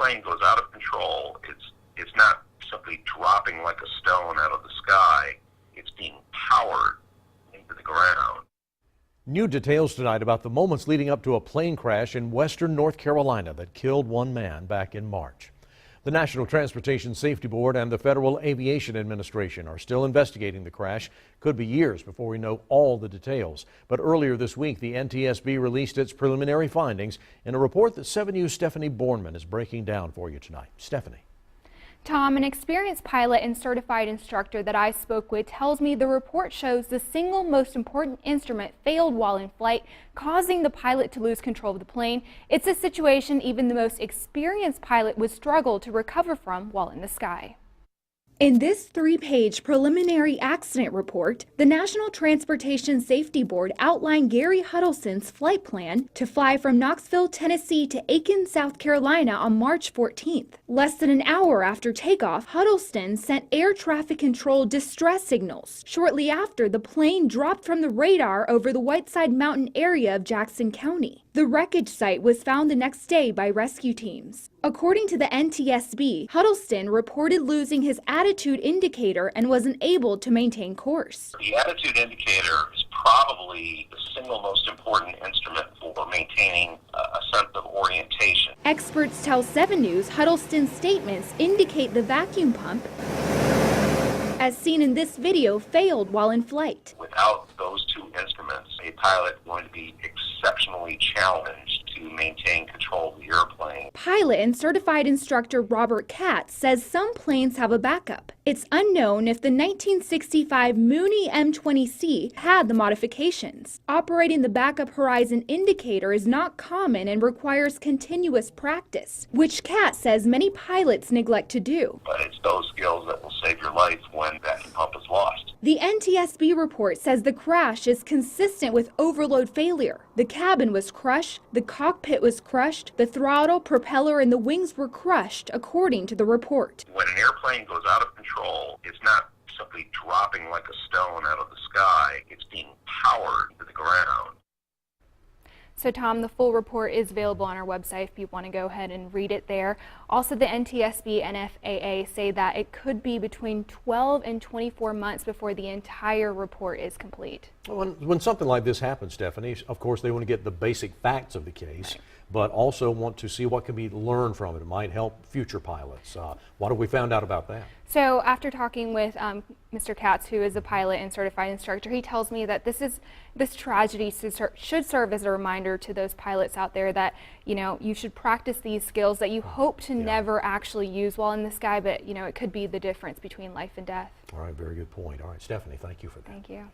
airplane goes out of control, it's not simply dropping like a stone out of the sky. It's being powered into the ground. New details tonight about the moments leading up to a plane crash in western North Carolina that killed one man back in March. The National Transportation Safety Board and the Federal Aviation Administration are still investigating the crash. Could be years before we know all the details. But earlier this week, the NTSB released its preliminary findings in a report that 7 News' Stephanie Bornman is breaking down for you tonight. Stephanie. Tom, an experienced pilot and certified instructor that I spoke with tells me the report shows the single most important instrument failed while in flight, causing the pilot to lose control of the plane. It's a situation even the most experienced pilot would struggle to recover from while in the sky. In this 3-page preliminary accident report, the National Transportation Safety Board outlined Gary Huddleston's flight plan to fly from Knoxville, Tennessee to Aiken, South Carolina on March 14th. Less than an hour after takeoff, Huddleston sent air traffic control distress signals. Shortly after, the plane dropped from the radar over the Whiteside Mountain area of Jackson County. The wreckage site was found the next day by rescue teams. According to the NTSB, Huddleston reported losing his attitude indicator and wasn't able to maintain course. The attitude indicator is probably the single most important instrument for maintaining a sense of orientation. Experts tell 7 News Huddleston's statements indicate the vacuum pump, as seen in this video, failed while in flight. Without those two instruments, a pilot is going to be exceptionally challenged to maintain control of the airplane. Pilot and certified instructor Robert Katz says some planes have a backup. It's unknown if the 1965 Mooney M20C had the modifications. Operating the backup horizon indicator is not common and requires continuous practice, which Katz says many pilots neglect to do. But it's those skills that will save your life when that pump is lost. The NTSB report says the crash is consistent with overload failure. The cabin was crushed, the cockpit was crushed, the throttle, propeller, and the wings were crushed, according to the report. When an airplane goes out of control, it's not simply dropping like a stone out of the sky. It's being powered into the ground. So, Tom, the full report is available on our website if you want to go ahead and read it there. Also, the NTSB and FAA say that it could be between 12 and 24 months before the entire report is complete. When something like this happens, Stephanie, of course they want to get the basic facts of the case, but also want to see what can be learned from it. It might help future pilots. What have we found out about that? So after talking with Mr. Katz, who is a pilot and certified instructor, he tells me that this tragedy should serve as a reminder to those pilots out there that, you know, you should practice these skills that you hope to never actually use while in the sky, but, you know, it could be the difference between life and death. All right, very good point. All right, Stephanie, thank you for that. Thank you.